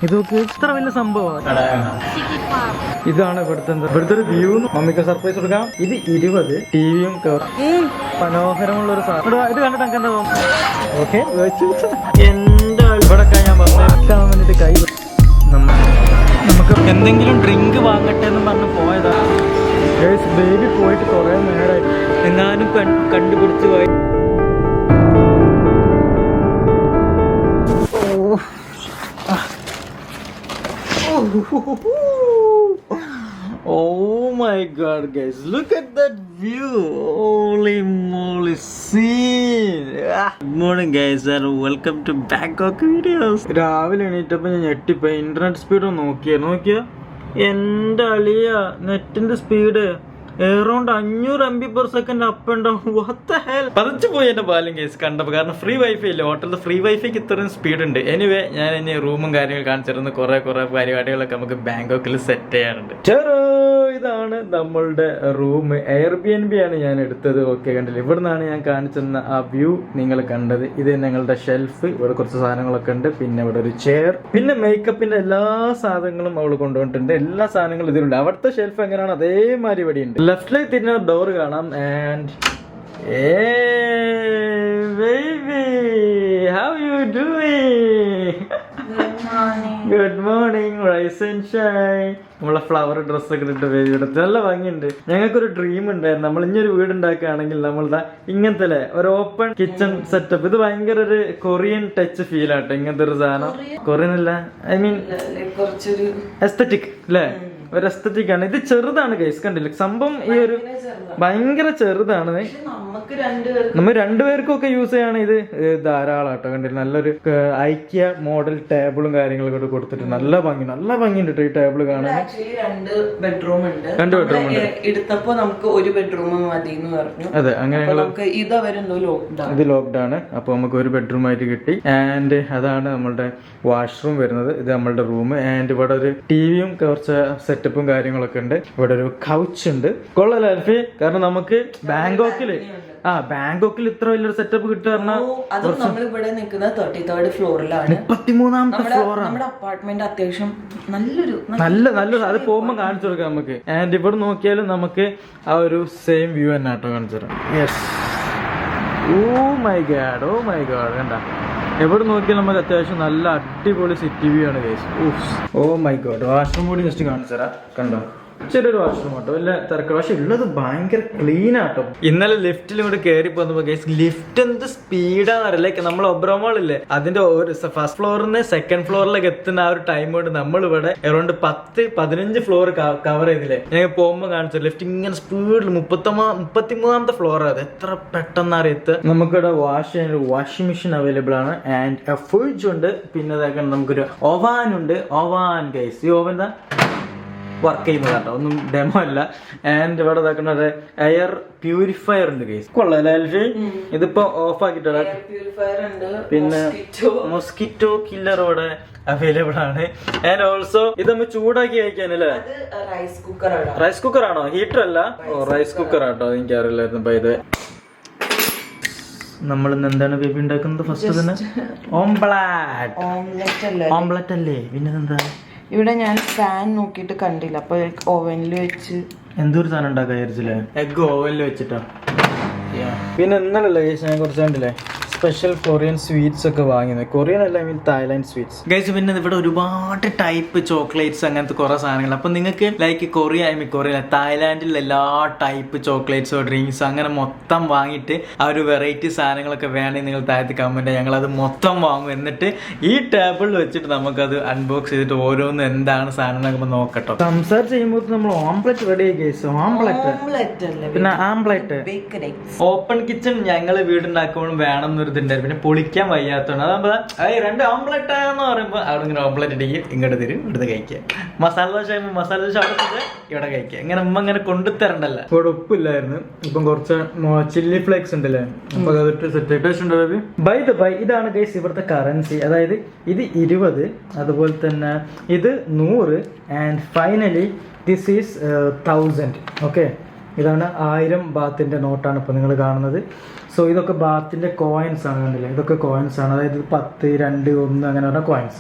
ഇതൊക്കെ ഇത്ര വലിയ സംഭവമാണ്. ഇതാണ് ഇവിടുത്തെ ഒരു വ്യൂ. മമ്മിക്ക് സർപ്രൈസ് കൊടുക്കാം. ഇത് 20 ടിവിയും മനോഹരമുള്ള ഒരു സാധനം. ഇത് കണ്ടിട്ട് എനിക്ക് എന്താ തോന്നുന്നു? ഓക്കെ, എന്റെ ഇവിടെ ഞാൻ പറഞ്ഞാൻ വേണ്ടിട്ട് കൈ നമുക്ക് എന്തെങ്കിലും ഡ്രിങ്ക് വാങ്ങട്ടെ എന്ന് പറഞ്ഞ് പോയതാണ്. ബേബി പോയിട്ട് കുറെ നേരമായി. എങ്ങാനും കണ്ടുപിടിച്ച് പോയി. Oh my god, guys, look at that view. Holy moly, scene. Good morning guys and welcome to Bangkok videos. രാവിലെ എണീറ്റപ്പോൾ ഞാൻ ഞെട്ടിപ്പോയി. ഇന്റർനെറ്റ് സ്പീഡ് നോക്കിയാ എന്റെ അളിയ നെറ്റിന്റെ speed around 500 MB/s up and down. What the hell. പതിച്ചു പോയി എന്റെ ബാലും കേസ് കണ്ടപ്പോൾ. കാരണം ഫ്രീ വൈഫൈ ഇല്ല ഹോട്ടലിൽ. ഫ്രീ വൈഫൈക്ക് ഇത്രയും സ്പീഡ് ഉണ്ട്. എനിവേ ഞാൻ ഇനി റൂമും കാര്യങ്ങളും കാണിച്ചിരുന്നു. കുറെ പരിപാടികളൊക്കെ നമുക്ക് ബാങ്കോക്കിൽ സെറ്റ് ചെയ്യാറുണ്ട്. ഇതാണ് നമ്മളുടെ റൂം. Airbnb ആണ് ഞാൻ എടുത്തത്. ഓക്കെ, കണ്ടില്ല? ഇവിടെ നിന്നാണ് ഞാൻ കാണിച്ചെന്ന ആ വ്യൂ നിങ്ങൾ കണ്ടത്. ഇത് ഞങ്ങളുടെ ഷെൽഫ്. ഇവിടെ കുറച്ച് സാധനങ്ങളൊക്കെ ഉണ്ട്. പിന്നെ ഇവിടെ ഒരു ചെയർ. പിന്നെ മേക്കപ്പിന്റെ എല്ലാ സാധനങ്ങളും അവൾ കൊണ്ടുപോയിട്ടുണ്ട്. എല്ലാ സാധനങ്ങളും ഇതിലുണ്ട്. അവിടുത്തെ ഷെൽഫ് എങ്ങനെയാണ് അതേമാതിരി ഇവിടെ ഉണ്ട്. ലെഫ്റ്റിലേക്ക് തിരിഞ്ഞ ഡോർ കാണാം. And baby, how you doing? Good morning, rise and shine. നമ്മളെ ഫ്ലവർ ഡ്രസ് ഒക്കെ ഇട്ട് ബേബി എടുത്ത് നല്ല ഭംഗിയുണ്ട്. ഞങ്ങൾക്കൊരു ഡ്രീം ഉണ്ടായിരുന്നു. നമ്മൾ ഇനിയൊരു വീട് ഉണ്ടാക്കുകയാണെങ്കിൽ നമ്മളുടെ ഇങ്ങനത്തെ ഒരു ഓപ്പൺ കിച്ചൺ സെറ്റപ്പ്. ഇത് ഭയങ്കര ഒരു കൊറിയൻ ടച്ച് ഫീൽ ആട്ടോ. ഇങ്ങനത്തെ ഒരു സാധനം. കൊറിയൻ അല്ല, ഐ മീൻ എസ്തറ്റിക് അല്ലേ? ഒരു എസ്തറ്റിക് ആണ്. ഇത് ചെറുതാണ് ഗൈസ്, കണ്ടില്ല സംഭവം? ഈ ഒരു ഭയങ്കര ചെറുതാണ്. നമ്മൾ രണ്ടുപേർക്കൊക്കെ യൂസ് ചെയ്യാണ്. ഇത് ധാരാളാട്ടോ. കണ്ടില്ല? നല്ലൊരു ഐക്യ മോഡൽ ടേബിളും കാര്യങ്ങളൊക്കെ കൊടുത്തിട്ട് നല്ല ഭംഗിയുണ്ട് ഈ ടേബിൾ കാണാൻ. രണ്ട് ബെഡ്റൂം ഉണ്ട്. എടുത്തപ്പോ നമുക്ക് ഒരു ബെഡ്റൂം മതി എന്ന് പറഞ്ഞു. അതെ, അങ്ങനെ ഇത് ലോക്ക്ഡ് ആണ്. അപ്പൊ നമുക്ക് ഒരു ബെഡ്റൂം ആയിട്ട് കിട്ടി. ആൻഡ് അതാണ് നമ്മളുടെ വാഷ്റൂം വരുന്നത്. ഇത് നമ്മളുടെ റൂം. ആൻഡ് ഇവിടെ ഒരു ടിവിയും കുറച്ച് സെറ്റപ്പും കാര്യങ്ങളൊക്കെ ഉണ്ട്. ഇവിടെ ഒരു കൗച്ച് ഉണ്ട്. കൊള്ളാലോ അൽഫി? കാരണം നമുക്ക് ബാങ്കോക്കിൽ ഇത്ര വലിയൊരു സെറ്റപ്പ് കിട്ടുക നമ്മളിവിടെ നിൽക്കുന്ന 33rd ഫ്ലോറിലാണ്. 33ാമത്തെ ഫ്ലോറാണ് നമ്മുടെ അപ്പാർട്ട്മെന്റ്. അത്യാവശ്യം നല്ലൊരു അത് പോകുമ്പോൾ കാണിച്ചു കൊടുക്കാം നമുക്ക്. ആൻഡ് ഇവിടെ നോക്കിയാലും നമുക്ക് ആ ഒരു സെയിം വ്യൂ തന്നെ ആട്ടോ കാണിച്ചു തരാം. യെസ്. ഓ മൈ ഗാഡ് കണ്ട? എവിടെ നോക്കിയാൽ നമുക്ക് അത്യാവശ്യം നല്ല അടിപൊളി സിറ്റി വ്യൂ ആണ് guys. Oh my god. Washroom കൂടി ജസ്റ്റ് കാണിച്ചു തരാം. കണ്ടോ? ചെറിയൊരു വാഷ്റൂം ആട്ടോ. വലിയ തിരക്ക്. പക്ഷെ ഉള്ളത് ഭയങ്കര ക്ലീൻ ആട്ടോ. ഇന്നലെ ലിഫ്റ്റിൽ ഇവിടെ കയറി പോന്നപ്പോ ഗൈസ് ലിഫ്റ്റ് എന്ത് സ്പീഡാന്ന് ലൈക്ക് നമ്മൾ ഒബ്രോമോളില്ലേ അതിന്റെ ഒരു ഫസ്റ്റ് ഫ്ലോറിന് സെക്കൻഡ് ഫ്ലോറിലേക്ക് എത്തുന്ന ആ ഒരു ടൈം കൊണ്ട് നമ്മൾ ഇവിടെ അറൗണ്ട് 10-15 ഫ്ലോർ കവർ ചെയ്തില്ലേ. ഞങ്ങൾ പോകുമ്പോൾ കാണിച്ചു ലിഫ്റ്റ് ഇങ്ങനെ സ്പീഡിൽ 33ാമത്തെ ഫ്ലോർ. അത് എത്ര പെട്ടെന്ന് അറിയത്ത്. നമുക്കിവിടെ വാഷ് ചെയ്യാൻ ഒരു വാഷിംഗ് മെഷീൻ അവൈലബിൾ ആണ്. ആൻഡ് ഫ്രിഡ്ജ് ഉണ്ട്. പിന്നെ നമുക്കൊരു ഓവാൻ ഉണ്ട്. ഓവാൻ ഗൈസ്, ഈ ഓവൻ വർക്ക് ചെയ്യുന്നത് കേട്ടോ, ഒന്നും ഡെമോ അല്ല. ആൻഡ് ഇവിടെ ഇതാക്കുന്ന ഒരു എയർ പ്യൂരിഫയർ ഉണ്ട് ഗൈസ്. കൊള്ളാം. ഇതിപ്പോ ഓഫ് ആക്കിട്ടോ. പിന്നെ മോസ്കിറ്റോ കില്ലർ ഇവിടെ അവൈലബിൾ ആണ്. ആൻഡ് ഓൾസോ ഇത് നമ്മൾ ചൂടാക്കി കഴിക്കാനല്ലേ? റൈസ് കുക്കർ ആണോ? ഹീറ്റർ അല്ല. റൈസ് കുക്കർ ആട്ടോ. എനിക്കറിയില്ലായിരുന്നു. ബൈ ദ വേ നമ്മൾ ഇന്ന് എന്താണ് ബേബി ഉണ്ടാക്കുന്നത്? ഫസ്റ്റ് തന്നെ ഓംലെറ്റ് അല്ലേ? പിന്നെ എന്താ? ഇവിടെ ഞാൻ പാൻ നോക്കിയിട്ട് കണ്ടില്ല, അപ്പൊ ഓവനിൽ വെച്ച് എന്തൊരു സാധനം ഉണ്ടാക്കാൻ വിചാരിച്ചില്ലേ? എഗ് ഓവനിൽ വെച്ചിട്ടാ. പിന്നെ ഇന്നലല്ലേ ഞാൻ കുറച്ച് കണ്ടില്ലേ സ്പെഷ്യൽ കൊറിയൻ സ്വീറ്റ്സ് ഒക്കെ വാങ്ങിയത്. കൊറിയൻ അല്ല, I mean Thailand sweets guys. പിന്നെ ഇവിടെ ഒരുപാട് ടൈപ്പ് ചോക്ലേറ്റ്സ് അങ്ങനത്തെ കുറെ സാധനങ്ങൾ. അപ്പൊ നിങ്ങൾക്ക് ലൈക്ക് കൊറിയ തായ്ലാൻഡിൽ എല്ലാ ടൈപ്പ് ചോക്ലേറ്റ്സോ ഡ്രിങ്ക്സോ അങ്ങനെ മൊത്തം വാങ്ങിയിട്ട് ആ ഒരു വെറൈറ്റി സാധനങ്ങളൊക്കെ വേണമെങ്കിൽ നിങ്ങൾ താഴത്ത് കമന്റ്. ഞങ്ങളത് മൊത്തം വാങ്ങും. എന്നിട്ട് ഈ ടേബിളിൽ വെച്ചിട്ട് നമുക്കത് അൺബോക്സ് ചെയ്തിട്ട് ഓരോന്നും എന്താണ് സാധനം എന്നൊക്കെ നോക്കട്ടോ. സംസാരിച്ച് ചെയ്യുമ്പോൾ നമ്മൾ ഓംപ്ലേറ്റ് റെഡി ആയി ഗൈസ്. ഓംപ്ലേറ്റ് പിന്നെ ആംപ്ലേറ്റ് ഓപ്പൺ കിച്ചൺ ഞങ്ങൾ വീടുണ്ടാക്കുമ്പോഴും വേണം ഇതുണ്ടായിരുന്നു. പിന്നെ പൊളിക്കാൻ വയ്യാത്തതാണ്. അതാകുമ്പോ 2 ഓംപ്ലേറ്റ് എന്ന് പറയുമ്പോൾ അവിടെ ഇങ്ങനെ ഓംപ്ലേറ്റ് ഇടിക്കും, ഇങ്ങോട്ട് തരും, ഇവിടുന്ന് കഴിക്കുക. മസാല ദോശ അവിടെ ഇവിടെ കഴിക്കുക. ഇങ്ങനെ ഇങ്ങനെ കൊണ്ടുതരണ്ടല്ലോ. ഇവിടെ ഉപ്പില്ലായിരുന്നു. ഇപ്പം കുറച്ച് ചില്ലി ഫ്ലേക്സ് ഉണ്ടല്ലേ, അപ്പൊ അതൊട്ട് സെറ്റ്. ബൈ ഇതാണ് ഗൈസ് ഇവിടുത്തെ കറൻസി. അതായത് ഇത് 20, അതുപോലെ തന്നെ ഇത് 100, and finally this is 1000. Okay, ഇതാണ് 1000 ബാത്തിന്റെ നോട്ടാണ് ഇപ്പൊ നിങ്ങൾ കാണുന്നത്. സോ ഇതൊക്കെ ബാത്തിന്റെ കോയിൻസ് ആണ്. കണ്ടില്ലേ? ഇതൊക്കെ കോയിൻസ് ആണ്. അതായത് 10, 2, 1 അങ്ങനെ പറഞ്ഞ കോയിൻസ്.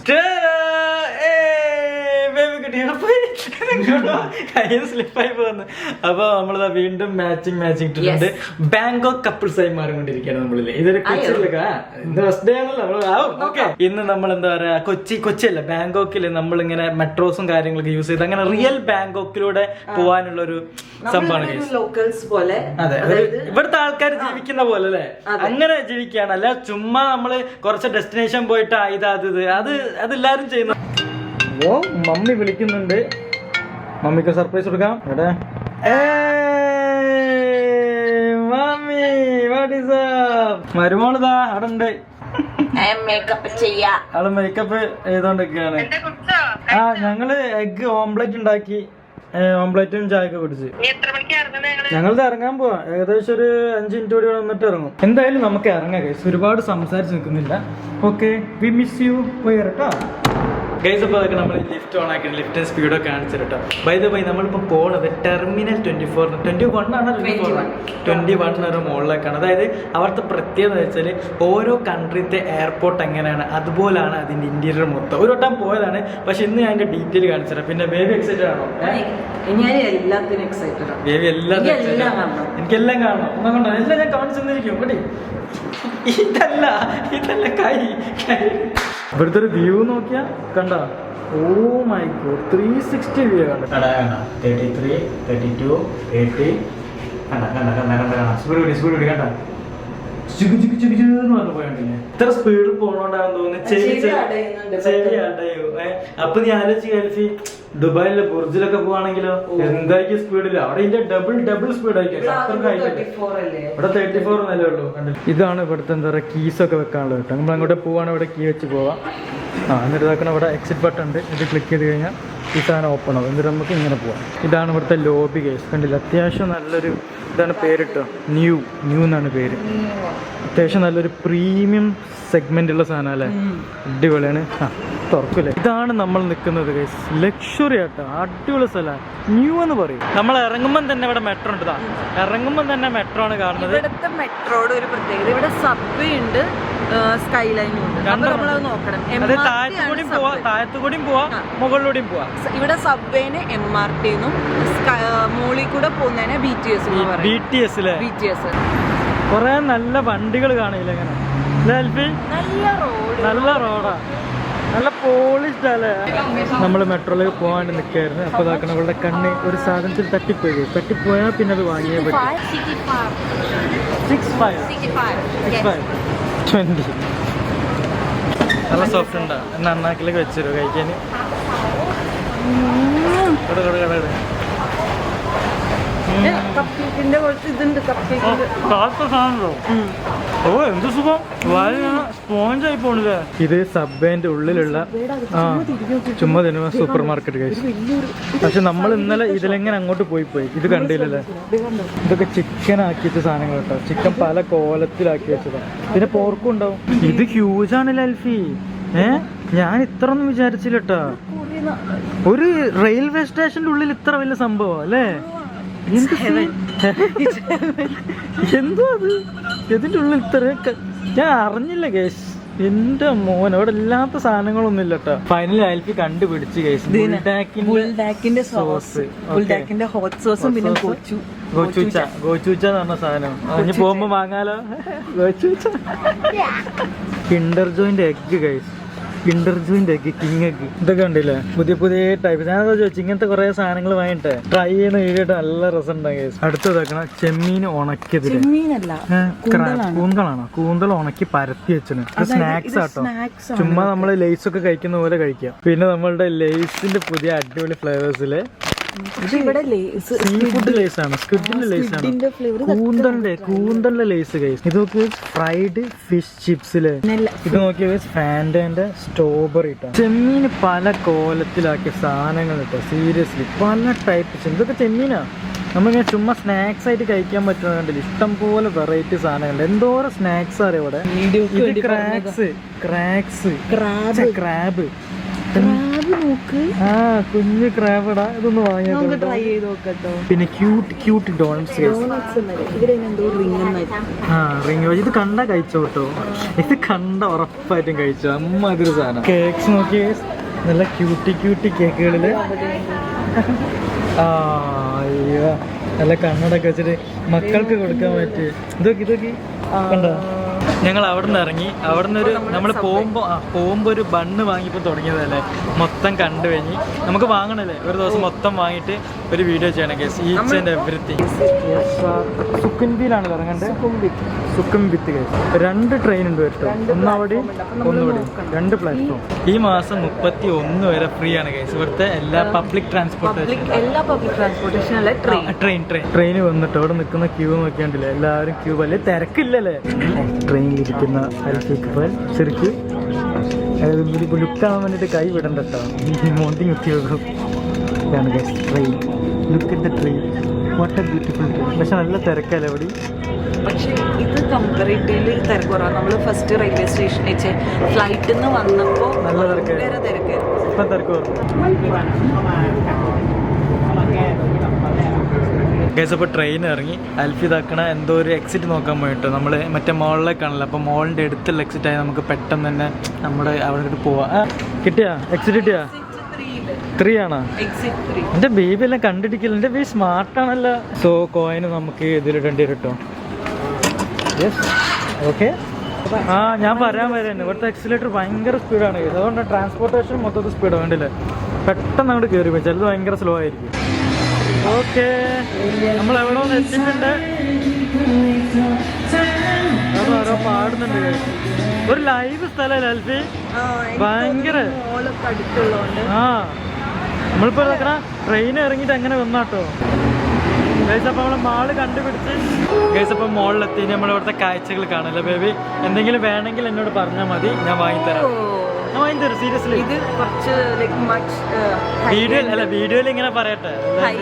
നോക്കിട്ട് കയ്യിൽ സ്ലിപ്പായി പോകുന്നു. അപ്പൊ നമ്മളിതാ വീണ്ടും മാച്ചിങ് ഇട്ടിട്ടുണ്ട്. ബാങ്കോക്ക് കപ്പിൾസ് ആയി മാറിക്കൊണ്ടിരിക്കുകയാണ് നമ്മളില്ലേ. ഇതൊരു കൊച്ചിയിലൊക്കെ ഇന്ന് ഫസ്റ്റ് ഡേ ആണല്ലോ നമ്മള്. ഓക്കെ, ഇന്ന് നമ്മൾ എന്താ പറയാ കൊച്ചിയല്ല ബാങ്കോക്കില് നമ്മളിങ്ങനെ മെട്രോസും കാര്യങ്ങളൊക്കെ യൂസ് ചെയ്ത് അങ്ങനെ റിയൽ ബാങ്കോക്കിലൂടെ പോവാനുള്ള ഒരു സംഭവമാണ്. ലോക്കൽസ് പോലെ, അതെ, ഇവിടുത്തെ ആൾക്കാർ ജീവിക്കുന്ന പോലെ അല്ലേ, അങ്ങനെ ജീവിക്കുകയാണ്. അല്ല ചുമ്മാ നമ്മള് കുറച്ച് ഡെസ്റ്റിനേഷൻ പോയിട്ട് അതെല്ലാരും ചെയ്യുന്നു. ഓ, മമ്മി വിളിക്കുന്നുണ്ട്. മമ്മിക്ക് സർപ്രൈസ് കൊടുക്കാം. എവിടെ മമ്മി, വാട്ട് ഈസ് അപ്പ്? മരുമോളിതാ അവിടെ ഉണ്ട്. അവള് മേക്കപ്പ് ചെയ്തോണ്ടിരിക്കുകയാണ്. ആ, ഞങ്ങള് എഗ് ഓംപ്ലേറ്റ് ഉണ്ടാക്കി, ഓംപ്ലേറ്റും ചായയൊക്കെ കുടിച്ച് ഞങ്ങളിത് ഇറങ്ങാൻ പോവാ. ഏകദേശം ഒരു 5 മിനിറ്റ് കൂടി വന്നിട്ട് ഇറങ്ങും. എന്തായാലും നമുക്ക് ഇറങ്ങാം ഗൈസ്, ഒരുപാട് സംസാരിച്ച് നിൽക്കുന്നില്ല. Okay, we miss you. പോയി കേട്ടോ ഗൈസ്. അപ്പോൾ അതൊക്കെ നമ്മൾ ലിഫ്റ്റ് ഓൺ ആക്കി ലിഫ്റ്റ് സ്പീഡൊക്കെ കാണിച്ചു കേട്ടോ. ബൈ ദ വൈ നമ്മളിപ്പോൾ പോണത് ടെർമിനൽ 21 ഒരു മുകളിലേക്കാണ്. അതായത് അവിടുത്തെ പ്രത്യേകത വെച്ചാൽ ഓരോ കൺട്രിത്തെ എയർപോർട്ട് എങ്ങനെയാണ് അതുപോലാണ് അതിൻ്റെ ഇന്റീരിയർ മൊത്തം. ഒരു വട്ടം പോയതാണ്, പക്ഷെ ഇന്ന് ഞാൻ അതിന്റെ ഡീറ്റെയിൽ കാണിച്ചു തരാം. പിന്നെ ബേബി എക്സൈറ്റഡ് ആണോ? ബേബി എനിക്കെല്ലാം കാണണം. ഒന്നും കൊണ്ടോ എല്ലാം ഞാൻ കാണിച്ചു തന്നിരിക്കും. ഇവിടെ ഇതല്ല കൈ. ഇവിടുത്തെ ഒരു വ്യൂ നോക്കിയാ കണ്ട. ഓ മൈ ഗോഡ്, 360 വ്യൂ കണ്ട. 33, 32, 80 കണ്ട. സ്പീഡ് കണ്ട. എന്ന് പറഞ്ഞു പോയിട്ടില്ലേ. ഇത്ര സ്പീഡിൽ പോണോണ്ടാന്ന് തോന്നുന്നു ചെവി അടയോ. അപ്പൊ നീ ആലോചിച്ച് ദുബായിലെ ബുർജിലൊക്കെ പോവാണെങ്കിലോ എന്തായിരിക്കും സ്പീഡില്ല. അവിടെ ഇതിന്റെ ഡബിൾ സ്പീഡ് ആയിരിക്കും. ഇവിടെ 34 നിലേ ഉള്ളൂ. ഇതാണ് ഇവിടുത്തെ എന്താ പറയുക കീസൊക്കെ വെക്കാനുള്ളത് കേട്ടോ. നമ്മൾ അങ്ങോട്ട് പോവാണ്, ഇവിടെ കീ വെച്ച് പോവാം. എന്നിട്ട് ഇതാക്കണം. ഇവിടെ എക്സിറ്റ് ബട്ടൺ ഉണ്ട്. ഇത് ക്ലിക്ക് ചെയ്ത് കഴിഞ്ഞാൽ ഈ സാധനം ഓപ്പൺ ആവും. എന്നിട്ട് നമുക്ക് ഇങ്ങനെ പോവാം. ഇതാണ് ഇവിടുത്തെ ലോബി കേസ്. കണ്ടില്ല, അത്യാവശ്യം നല്ലൊരു ഇതാണ് പേരിട്ടോ, ന്യൂ എന്നാണ് പേര്. അത്യാവശ്യം നല്ലൊരു പ്രീമിയം സെഗ്മെന്റ് ഉള്ള സാധനം അല്ലേ, അടിപൊളിയാണ്. തുറക്കൂലേ. ഇതാണ് നമ്മൾ നിൽക്കുന്നത് ഗൈസ്, ലക്ഷറി ആട്ടോ, അടിപൊളി സ്ഥലമാണ്. ന്യൂ എന്ന് പറയും. നമ്മൾ ഇറങ്ങുമ്പോൾ തന്നെ ഇവിടെ മെട്രോ ഉണ്ട്. ഇറങ്ങുമ്പോൾ തന്നെ മെട്രോ ആണ് കാണുന്നത്. ഇവിടുത്തെ മെട്രോയുടെ ഒരു പ്രത്യേകത, ഇവിടെ സബ്വേ ഉണ്ട്, സ്കൈ ലൈനും ഉണ്ട്. നമ്മളത് നോക്കണം. താഴത്തുകൂടിയും പോവാ, മുകളിലൂടെയും പോവാ. ഇവിടെ സബ്വേന് MRT-ന്നും മോളിൽ കൂടെ പോകുന്നതിന് BTS. കൊറേ നല്ല വണ്ടികൾ കാണില്ല ഇങ്ങനെ. നല്ല റോഡാ, നല്ല പോളിഷ്ഡ് അല്ലേ. നമ്മൾ മെട്രോയിലേക്ക് പോകാണ്ട് നിൽക്കായിരുന്നു. അപ്പൊ ഇതാക്കണം അവളുടെ കണ്ണ് ഒരു സാധനത്തിൽ തട്ടിപ്പോയാൽ പിന്നെ അത് വാങ്ങിയേ പറ്റും. 20 നല്ല സോഫ്റ്റ് ഉണ്ടാ. നന്നാക്കിലേക്ക് വെച്ചിരോ കഴിക്കാൻ. ഓ എന്ത് സുഖം, സ്പോഞ്ചായി പോണില്ലേ. ഇത് സബ്വേന്റെ ഉള്ളിലുള്ള ചുമ്മാ തിന്നുമ്പ സൂപ്പർ മാർക്കറ്റ് കഴിച്ചു. പക്ഷെ നമ്മൾ ഇന്നലെ ഇതിലെങ്ങനെ അങ്ങോട്ട് പോയി ഇത് കണ്ടില്ലല്ലേ. ഇതൊക്കെ ചിക്കൻ ആക്കിയിട്ട് സാധനങ്ങൾ കേട്ടോ. ചിക്കൻ പല കോലത്തിലാക്കി വെച്ചതാണ്. പിന്നെ പോർക്കും ഉണ്ടാവും. ഇത് ഹ്യൂജ് ആണല്ലേ അൽഫി. ഞാൻ ഇത്ര ഒന്നും വിചാരിച്ചില്ല കേട്ടോ. ഒരു റെയിൽവേ സ്റ്റേഷന്റെ ഉള്ളിൽ ഇത്ര വലിയ സംഭവം അല്ലേ. എന്തോ അത് ഇതിന്റെ ഉള്ളിൽ ഇത്രയൊക്കെ ഞാൻ അറിഞ്ഞില്ല കേസ്. എന്റെ മോൻ അവിടെ ഇല്ലാത്ത സാധനങ്ങളൊന്നും ഇല്ല കേട്ടോ. ഫൈനലി അയൽക്ക് കണ്ടുപിടിച്ച് കേസ്. സോസ്, ഹോട്ട് സോസും പിന്നെ ഗോച്ചൂച്ച എന്ന് പറഞ്ഞ സാധനം. അതിന് പോകുമ്പോ വാങ്ങാലോ. ഗോച്ചൂച്ച. കിൻഡർ ജോയിന്റെ എഗ് ഗൈസ്, കിൻഡർ ജോയിന്റെ എഗ്, കിങ് എഗ്. ഇതൊക്കെ ഉണ്ടല്ലേ പുതിയ ടൈപ്പ്. ഞാനത് ചോദിച്ചു ഇങ്ങനത്തെ കുറെ സാധനങ്ങൾ വാങ്ങിട്ടെ ട്രൈ ചെയ്യുന്ന വീഡിയോ നല്ല രസം ഉണ്ടാകും. അടുത്ത് വെക്കണം ചെമ്മീൻ ഉണക്കിയതില്. കൂന്തൽ ഉണക്കി പരത്തി വെച്ചിന്. സ്നാക്സ് ആട്ടോ, ചുമ്മാ നമ്മള് ലേസ് ഒക്കെ കഴിക്കുന്ന പോലെ കഴിക്കാം. പിന്നെ നമ്മളുടെ ലേസിന്റെ പുതിയ അടിപൊളി ഫ്ലേവേഴ്സില് സീ ഫുഡ് ലേസ് ആണ്, സ്ക്വിഡിന്റെ ലേസ് ആണ്, കൂന്തലിന്റെ ലേസ് കഴിച്ചു. ഇതൊക്കെ ഫ്രൈഡ് ഫിഷ് ചിപ്സില്. ഇത് നോക്കിയ ഫാൻഡന്റെ സ്ട്രോബെറി ഇട്ടോ. ചെമ്മീന് പല കോലത്തിലാക്കിയ സാധനങ്ങൾ ഇട്ടോ. സീരിയസ്ലി പല ടൈപ്പ്. ഇതൊക്കെ ചെമ്മീനാ നമ്മളിങ്ങനെ ചുമ്മാ സ്നാക്സ് ആയിട്ട് കഴിക്കാൻ പറ്റുന്ന കണ്ടില്ല. ഇഷ്ടം പോലെ വെറൈറ്റി സാധനങ്ങളുണ്ട്. എന്തോരം സ്നാക്സ് അറിയാം ഇവിടെ. ക്രാബ് കുഞ്ഞു ക്രാബടാ. ഇതൊന്ന് വാങ്ങിയോ. പിന്നെ ക്യൂട്ട് ഡോണറ്റ്സ്. റിങ്. ഇത് കണ്ട കഴിച്ചോട്ടോ. ഇത് കണ്ട ഉറപ്പായിട്ടും കഴിച്ചോ. അമ്മ അതൊരു സാധനം. കേക്ക്സ് നോക്കി നല്ല ക്യൂട്ടി ക്യൂട്ടി കേക്കുകളില് അയ്യോ നല്ല കണ്ണടൊക്കെ വെച്ചിട്ട് മക്കൾക്ക് കൊടുക്കാൻ പറ്റിയ ഇതൊക്കെ കണ്ടോ. ഞങ്ങൾ അവിടെ നിന്ന് ഇറങ്ങി. അവിടെ നിന്ന് നമ്മൾ പോകുമ്പോൾ ഒരു ബണ്ണ് വാങ്ങിയപ്പോൾ തുടങ്ങിയതല്ലേ, മൊത്തം കണ്ടു കഴിഞ്ഞ് നമുക്ക് വാങ്ങണല്ലേ. ഒരു ദിവസം മൊത്തം വാങ്ങിയിട്ട് ഒരു വീഡിയോ ചെയ്യണം കേസ്, ഈച്ച് ആൻഡ് എവറിത്തിങ്. സുക്കുംബിയിലാണ് ഇറങ്ങേണ്ടത്. സുക്കുംബിത്ത് കേസ് 2 ട്രെയിൻ ഉണ്ട് കേട്ടോ, ഒന്നവിടെയും ഒന്നുകൂടി 2 പ്ലാറ്റ്ഫോം. ഈ മാസം 31 വരെ ഫ്രീ ആണ് കേസ് ഇവിടുത്തെ എല്ലാ പബ്ലിക് ട്രാൻസ്പോർട്ടേഷൻ. ട്രെയിൻ വന്നിട്ട് അവിടെ നിൽക്കുന്ന ക്യൂ നോക്കിയാണ്ടില്ലേ, എല്ലാവരും ക്യൂ വലിയ തിരക്കില്ലല്ലേ. ട്രെയിനിലിരിക്കുന്ന അൽഫിക്ക് ശരിക്കും ലുക്കാകാൻ വേണ്ടിയിട്ട് കൈ വിടണ്ട കേട്ടോ, മോണ്ടിങ് എത്തി വെക്കും. Train, look at the train, what A beautiful train. പക്ഷെ നല്ല തിരക്കല്ലേ അവിടെ. പക്ഷേ ഇത് കമ്പാരിറ്റീവ്ലി തിരക്ക് കുറവാണ്. നമ്മൾ ഫസ്റ്റ് റെയിൽവേ സ്റ്റേഷനിൽ വെച്ച് ഫ്ലൈറ്റിൽ നിന്ന് വന്നപ്പോൾ നല്ല തിരക്കായിരുന്നു. ഇപ്പം തിരക്ക് കുറവ്. ഗൈസ് അപ്പോൾ ട്രെയിൻ ഇറങ്ങി അൽഫി ഇതാക്കണ എന്തോ ഒരു എക്സിറ്റ് നോക്കാൻ പോയിട്ട് നമ്മൾ മറ്റേ മോളിലേക്കാണല്ലോ. അപ്പോൾ മോളിൻ്റെ അടുത്തുള്ള എക്സിറ്റ് ആയി നമുക്ക് പെട്ടെന്ന് തന്നെ നമ്മുടെ അവിടെ പോവാം. കിട്ടിയാ എക്സിറ്റ് കിട്ടിയാ? 3 ആണോ? എൻ്റെ ബേബി എല്ലാം കണ്ടിരിക്കില്ല, എൻ്റെ ബേബി സ്മാർട്ടാണല്ലോ. സോ കോയിന് നമുക്ക് ഇതിലിടേണ്ടി വരും. Yes okay. ഞാൻ പറയാൻ വരുന്നത് ഇവിടുത്തെ എക്സിലേറ്റർ ഭയങ്കര സ്പീഡാണ്. അതുകൊണ്ട് ട്രാൻസ്പോർട്ടേഷൻ മൊത്തത്തിൽ സ്പീഡ് വേണ്ടില്ല, പെട്ടെന്ന് അങ്ങോട്ട് കയറി പോയി. ചിലത് ഭയങ്കര സ്ലോ ആയിരിക്കും. ഓക്കെ, നമ്മൾ എവിടെ ഒന്ന് എത്തിയിട്ടുണ്ട്. ഓരോ പാടുന്നുണ്ട്. ഒരു ലൈവ് സ്ഥലമല്ലേ അൽഫി, ഭയങ്കര. നമ്മളിപ്പോ ഇതാക്കണ ട്രെയിൻ ഇറങ്ങിയിട്ട് എങ്ങനെ വന്നാട്ടോ ഗൈസ്. അപ്പോൾ നമ്മൾ മാള് കണ്ടുപിടിച്ച് ഗൈസ് അപ്പോൾ മോളിലെത്തി. നമ്മളിവിടുത്തെ കാഴ്ചകൾ കാണല്ലോ. ബേബി എന്തെങ്കിലും വേണമെങ്കിൽ എന്നോട് പറഞ്ഞാൽ മതി, ഞാൻ വാങ്ങിത്തരാം. സീരിയസ്ലി ഇത് കുറച്ച് വീഡിയോയിൽ ഇങ്ങനെ പറയട്ടെ, ഹൈ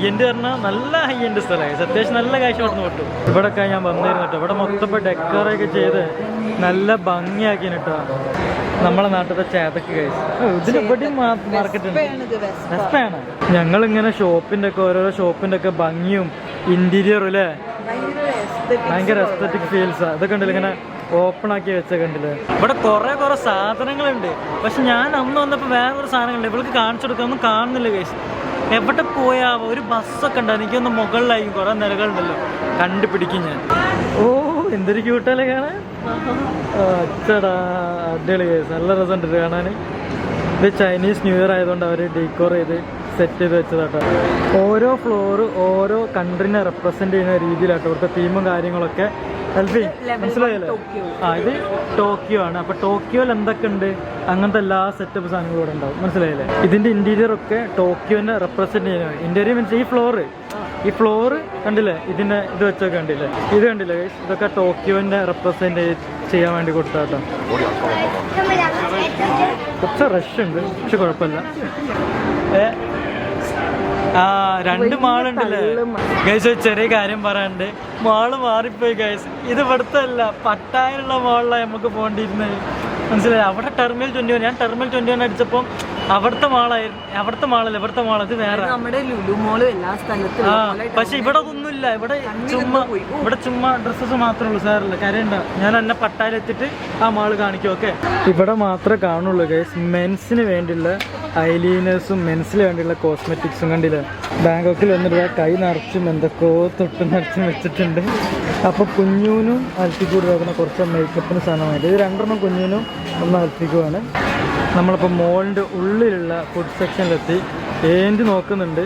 എൻഡ് പറഞ്ഞാൽ നല്ല ഹൈ എൻഡ് സ്ഥലമായി. അത്യാവശ്യം നല്ല കാഴ്ച കൊടുന്ന് കിട്ടും. ഇവിടെയൊക്കെ ഞാൻ വന്നിരുന്നു കേട്ടോ. ഇവിടെ മൊത്തം ഇപ്പോൾ ഡെക്കറൊക്കെ ചെയ്ത് നല്ല ഭംഗിയാക്കി കേട്ടോ. നമ്മളെ നാട്ടിലത്തെ ചേതക്ക് കഴിച്ചു. ഇതിലെവിടെയും മാർക്കറ്റ് ഉണ്ട്. വെസ്പയാണ്. ഞങ്ങളിങ്ങനെ ഷോപ്പിൻ്റെ ഒക്കെ ഓരോരോ ഷോപ്പിൻ്റെ ഒക്കെ ഭംഗിയും ഇന്റീരിയറും അല്ലേ, ഭയങ്കര എസ്തറ്റിക് ഫീൽസാ. ഇതൊക്കെ ഉണ്ടല്ലോ ഇങ്ങനെ ഓപ്പൺ ആക്കി വെച്ച കണ്ടില്ലേ. ഇവിടെ കുറെ സാധനങ്ങളുണ്ട്. പക്ഷെ ഞാൻ അന്ന് വന്നപ്പോൾ വേറൊരു സാധനങ്ങളുണ്ട്, ഇവൾക്ക് കാണിച്ചു കൊടുക്കാൻ ഒന്നും കാണുന്നില്ല കേസ്. എവിടെ പോയാ ഒരു ബസ്സൊക്കെ ഉണ്ട്, എനിക്കൊന്ന് മുകളിലായിരിക്കും, കുറെ നിലകളുണ്ടല്ലോ, കണ്ടുപിടിക്കും ഞാൻ. ഓ എന്തൊരു ക്യൂട്ടല്ലേ കാണാൻ. അച്ചടാ അടിപൊളി കേസ്, നല്ല രസമുണ്ട് കാണാൻ. ഇത് ചൈനീസ് ന്യൂ ഇയർ ആയതുകൊണ്ട് അവർ ഡീക്കോർ ചെയ്ത് സെറ്റ് ചെയ്ത് വെച്ചതാട്ടോ. ഓരോ ഫ്ലോറ് ഓരോ കൺട്രീനെ റെപ്രസെന്റ് ചെയ്യുന്ന രീതിയിലാട്ടോ ഇവിടുത്തെ തീമും കാര്യങ്ങളൊക്കെ. അൽഫി മനസ്സിലായല്ലേ? ഇത് ടോക്കിയോ ആണ്. അപ്പൊ ടോക്കിയോയിൽ എന്തൊക്കെ ഉണ്ട് അങ്ങനത്തെ എല്ലാ സെറ്റപ്പ് സാധനങ്ങളും ഇവിടെ ഉണ്ടാവും. മനസ്സിലായില്ലേ? ഇതിന്റെ ഇന്റീരിയർ ഒക്കെ ടോക്കിയോനെ റെപ്രസെന്റ് ചെയ്യുന്നത്. ഇന്റീരിയർ മീൻസ് ഈ ഫ്ലോറ് കണ്ടില്ലേ, ഇതിന്റെ ഇത് വെച്ചൊക്കെ കണ്ടില്ലേ, ഇത് കണ്ടില്ലേ, ഇതൊക്കെ ടോക്കിയോനെ റെപ്രസെന്റ് ചെയ്യാൻ വേണ്ടി കൊടുത്താട്ടോ. കുറച്ച് റഷ് ഉണ്ട് പക്ഷെ കുഴപ്പമില്ല. 2 മാളുണ്ടല്ലേ ഗൈസ്. ചെറിയ കാര്യം പറയാണ്ട്, മാള് മാറിപ്പോയി ഗൈസ്. ഇത് ഇവിടുത്തെ അല്ല, പട്ടായുള്ള മാളിലാണ് നമുക്ക് പോകേണ്ടിയിരുന്നത്. മനസ്സിലായി? അവിടെ ടെർമിനൽ 21, ഞാൻ ടെർമിനൽ 21 അടിച്ചപ്പോൾ അവിടുത്തെ മാളായിരുന്നു. അവിടുത്തെ മാളല്ല, ഇവിടുത്തെ മാൾ ഇത് വേറെ. പക്ഷെ ഇവിടെ അതൊന്നുമില്ല. ഇവിടെ ചുമ്മാ ഡ്രസ്സസ് മാത്രമേ ഉള്ളൂ. സാറില്ല കരയണ്ട, ഞാൻ എന്നെ പട്ടായിലെത്തിയിട്ട് ആ മാള് കാണിക്കും. ഓക്കെ, ഇവിടെ മാത്രമേ കാണുള്ളൂ ഗൈസ്. മെൻസിന് വേണ്ടിയുള്ള ഐലൈനേഴ്സും മെൻസിന് വേണ്ടിയുള്ള കോസ്മെറ്റിക്സും കണ്ടില്ല. ബാങ്കോക്കിൽ വന്നിട്ട് കൈ നിറച്ചും എന്തൊക്കെയോ തൊട്ട് നിറച്ചും വെച്ചിട്ടുണ്ട്. അപ്പോൾ കുഞ്ഞൂനും അൽഫിക്കൂടി വെക്കുന്ന കുറച്ച് മേക്കപ്പിന് സാധനമായിട്ട് ഇത് 2 കുഞ്ഞൂനും 1 അൽഫിക്കുമാണ്. നമ്മളിപ്പോൾ മോളിൻ്റെ ഉള്ളിലുള്ള ഫുഡ് സെക്ഷനിലെത്തി. ഏന്തി നോക്കുന്നുണ്ട്,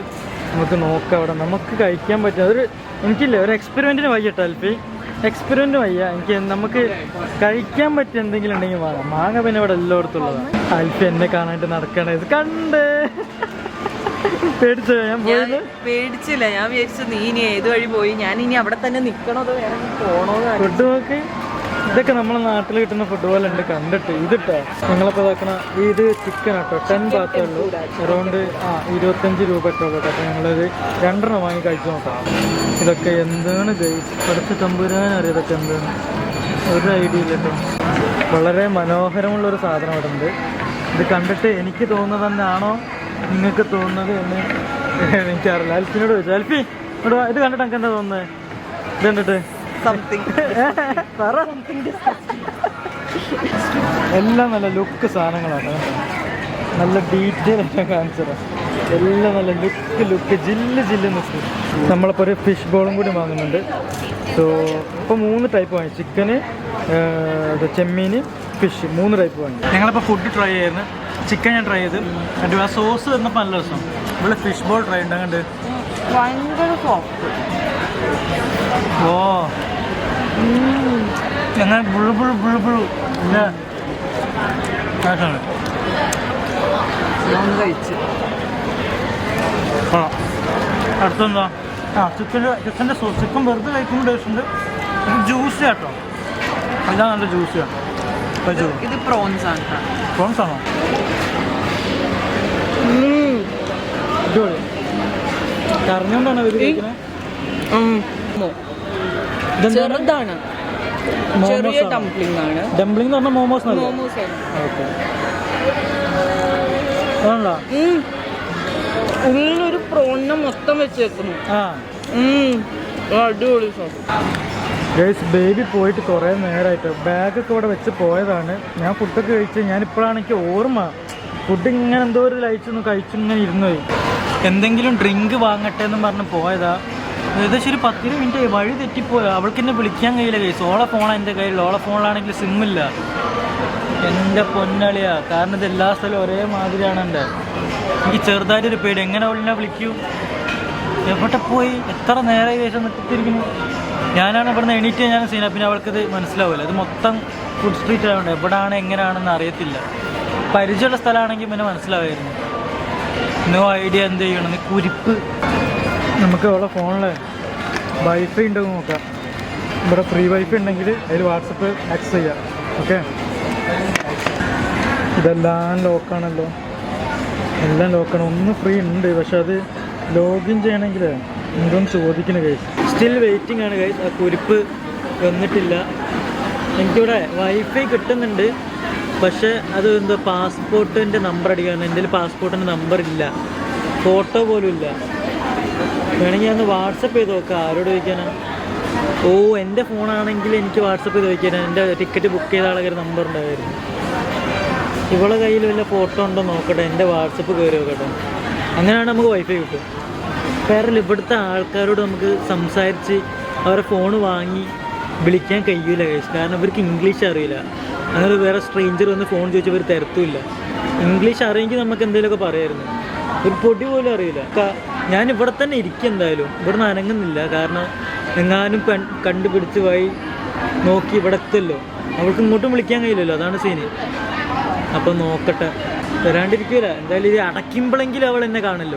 നമുക്ക് നോക്കാം. അവിടെ നമുക്ക് കഴിക്കാൻ പറ്റും. അതൊരു എനിക്കില്ലേ ഒരു എക്സ്പെരിമെൻറ്റിന് വയ്യട്ടോ അൽഫി, എക്സ്പെരിമെൻറ്റ് വയ്യ എനിക്ക്. നമുക്ക് കഴിക്കാൻ പറ്റിയ എന്തെങ്കിലും ഉണ്ടെങ്കിൽ വാങ്ങാം. മാങ്ങ പിന്നെ ഇവിടെ എല്ലായിടത്തും ഉള്ളതാണ്. അൽഫി എന്നെ കാണാനായിട്ട് നടക്കണേ, ഇത് കണ്ട് പേടിച്ചോ? പേടിച്ചില്ല, ഞാൻ വിചാരിച്ചു നീ ഇനി ഏത് വഴി പോയി, ഞാൻ ഇനി അവിടെ തന്നെ നിൽക്കണോ വേറെ പോണോ. ഫുഡ് നോക്കി, ഇതൊക്കെ നമ്മളെ നാട്ടിൽ കിട്ടുന്ന ഫുഡ് പോലെ ഉണ്ട് കണ്ടിട്ട്. ഇതിട്ടോ ഞങ്ങളിപ്പോൾ ഇതാക്കണ ഇത് ചിക്കൻ ആട്ടോ. 10 ബാത്തേ ഉള്ളൂ, അറൗണ്ട് 25 രൂപ ഇട്ടുള്ളൂ. അപ്പോൾ ഞങ്ങളത് 2 വാങ്ങി കഴിച്ചു നോക്കാം. ഇതൊക്കെ എന്താണ് ഗൈസ്, പഠിച്ച തമ്പുരാനറിയാം ഇതൊക്കെ എന്താണ്, ഒരു ഐഡിയ ഇല്ല കേട്ടോ. വളരെ മനോഹരമുള്ളൊരു സാധനം ഇവിടെ ഉണ്ട്. ഇത് കണ്ടിട്ട് എനിക്ക് തോന്നുന്നത് തന്നെയാണോ നിങ്ങൾക്ക് തോന്നുന്നത് എന്ന് എനിക്കറിയില്ല. അൽഫിനോട് ചോദിച്ചു, അൽഫി ഇവിടെ ഇത് കണ്ടിട്ട് എനിക്ക് എന്താ തോന്നുന്നത്? ഇത് കണ്ടിട്ട് എല്ലാം നല്ല ലുക്ക് സാധനങ്ങളാണ്, നല്ല ഡീറ്റെയിൽ ആയിട്ട് കാണിച്ചത്. എല്ലാം നല്ല ലുക്ക് ജില്ല് നിൽക്കും. നമ്മളിപ്പോൾ ഒരു ഫിഷ് ബോളും കൂടി വാങ്ങുന്നുണ്ട്. സോ ഇപ്പോൾ 3 ടൈപ്പ് വാങ്ങി, ചിക്കന്, ചെമ്മീൻ, ഫിഷ്, 3 ടൈപ്പ് വാങ്ങി. ഞങ്ങളിപ്പോൾ ഫുഡ് ട്രൈ ചെയ്യുന്നു. ചിക്കൻ ഞാൻ ട്രൈ ചെയ്ത്, എന്നിട്ട് ആ സോസ് തന്നപ്പോൾ നല്ല രസം. ഇവിടെ ഫിഷ് ബോൾ ട്രൈ ഉണ്ട്, അങ്ങോട്ട് ഭയങ്കര സോഫ്റ്റ്. ഓ ഞങ്ങൾ ബുഴു ഇല്ല കഴിച്ച്. അടുത്തെന്താ? ചിക്കൻ്റെ സോസ്. ചിക്കൻ വെറുതെ കഴിക്കുമ്പോൾ ടേസ്റ്റ് ഉണ്ട്. ഇത് ജ്യൂസി കേട്ടോ, എല്ലാം നല്ല ജ്യൂസിയാണ്. ഇത് പ്രോൺസ് ആണ്. പ്രോൺസ് ആണോ? കറിഞ്ഞോണ്ടാണ് അവർ ചെറുതാണ്, ചെറിയ ഡംപ്ലിംഗ് ആണ്. ഡംപ്ലിംഗ് എന്ന് പറഞ്ഞാൽ മോമോസ്. മോമോസ് ഓക്കെ, ആണല്ലോ. ഉള്ളിലൊരു പ്രോണിനെ മൊത്തം വെച്ചേക്കുന്നു. അടിപൊളി ഗൈസ്, ബേബി പോയിട്ട് കുറേ നേരമായിട്ട് ബാഗൊക്കെ ഇവിടെ വെച്ച് പോയതാണ്. ഞാൻ ഫുഡൊക്കെ കഴിച്ച്, ഞാനിപ്പോഴാണ് എനിക്ക് ഓർമ്മ ഫുഡ് ഇങ്ങനെ എന്തോ ഒരു ലൈച്ചൊന്നും കഴിച്ചിങ്ങനെ ഇരുന്നു പോയി. എന്തെങ്കിലും ഡ്രിങ്ക് വാങ്ങട്ടെ എന്നും പറഞ്ഞ് പോയതാ. ഏകദേശം ഒരു 10 മിനിറ്റ് വഴി തെറ്റിപ്പോയോ. അവൾക്ക് എന്നെ വിളിക്കാൻ കഴിയില്ല ഗൈസ്. ഓളെ ഫോണാണ് എൻ്റെ കയ്യിൽ. ഓളെ ഫോണിലാണെങ്കിൽ സിമ്മില്ല. എൻ്റെ പൊന്നളിയാ, കാരണം ഇത് എല്ലാ സ്ഥലവും ഒരേ മാതിരിയാണ്. എനിക്ക് ചെറുതായിട്ടൊരു പേടി, എങ്ങനെ അവളിനെ വിളിക്കൂ, എവിടെ പോയി, എത്ര നേരമായി ശേഷം നിൽക്കിയിരിക്കുന്നു. ഞാനാണ് ഇവിടുന്ന് എണീറ്റ് ഞാൻ സീന. പിന്നെ അവൾക്കിത് മനസ്സിലാവില്ല, ഇത് മൊത്തം ഫുഡ് സ്ട്രീറ്റ് ആയതുകൊണ്ട് എവിടെയാണ് എങ്ങനെയാണെന്ന് അറിയത്തില്ല. പരിചയമുള്ള സ്ഥലമാണെങ്കിൽ പിന്നെ മനസ്സിലാവായിരുന്നു. നോ ഐഡിയ എന്ത് ചെയ്യണം. കുരിപ്പ്. നമുക്ക് അവളെ ഫോണിൽ വൈഫൈ ഉണ്ടെന്ന് നോക്കാം. ഇവിടെ ഫ്രീ വൈഫൈ ഉണ്ടെങ്കിൽ അതിൽ വാട്സപ്പ് ആക്സസ് ചെയ്യാം. ഓക്കെ, ഇതെല്ലാം ലോക്കാണല്ലോ, എല്ലാം ലോക്കാണ്. ഒന്ന് ഫ്രീ ഉണ്ട്, പക്ഷെ അത് ലോഗിൻ ചെയ്യണമെങ്കിൽ എന്തോന്ന് ചോദിക്കണ ഗൈസ്. സ്റ്റിൽ വെയിറ്റിംഗ് ആണ് ഗൈസ്. ആ കുരിപ്പ് വന്നിട്ടില്ല. എനിക്കിവിടെ വൈഫൈ കിട്ടുന്നുണ്ട്, പക്ഷെ അത് എന്തോ പാസ്പോർട്ടിൻ്റെ നമ്പർ അടിക്കാൻ. എൻ്റെ കയ്യിൽ പാസ്പോർട്ടിൻ്റെ നമ്പർ ഇല്ല, ഫോട്ടോ പോലും ഇല്ല. വേണമെങ്കിൽ ഒന്ന് വാട്സപ്പ് ചെയ്ത് നോക്കാം. ആരോട് ചോദിക്കാനാ? ഓ, എൻ്റെ ഫോണാണെങ്കിൽ എനിക്ക് വാട്സപ്പ് ചെയ്ത് ചോദിക്കാനാണ്. എൻ്റെ ടിക്കറ്റ് ബുക്ക് ചെയ്ത ആളൊക്കെ ഒരു നമ്പർ ഉണ്ടായിരുന്നു. ഇവളെ കയ്യിൽ വല്ല ഫോട്ടോ ഉണ്ടോ നോക്കട്ടെ, എൻ്റെ വാട്സപ്പ് കയറി നോക്കട്ടെ. അങ്ങനെയാണ് നമുക്ക് വൈഫൈ കിട്ടും. വേറെ ഇവിടുത്തെ ആൾക്കാരോട് നമുക്ക് സംസാരിച്ച് അവരെ ഫോൺ വാങ്ങി വിളിക്കാൻ കഴിയില്ല ഗൈസ്. കാരണം ഇവർക്ക് ഇംഗ്ലീഷ് അറിയില്ല. അങ്ങനെ വേറെ സ്ട്രേഞ്ചർ വന്ന് ഫോൺ ചോദിച്ചാൽ ഇവർ തരത്തുമില്ല. ഇംഗ്ലീഷ് അറിയെങ്കിൽ നമുക്ക് എന്തെങ്കിലുമൊക്കെ പറയാമായിരുന്നു. ഒരു പൊടി പോലും അറിയില്ല. ഞാൻ ഇവിടെ തന്നെ ഇരിക്കും, എന്തായാലും ഇവിടെ നിന്ന് അനങ്ങുന്നില്ല. കാരണം എങ്ങാനും കണ്ടുപിടിച്ച് വഴി നോക്കി ഇവിടെ എത്തല്ലോ. അവൾക്ക് ഇങ്ങോട്ടും വിളിക്കാൻ കഴിയില്ലല്ലോ, അതാണ് സീന്. അപ്പം നോക്കട്ടെ, വരാണ്ടിരിക്കില്ല. എന്തായാലും ഇത് അടയ്ക്കുമ്പോഴെങ്കിലും അവൾ എന്നെ കാണല്ലോ.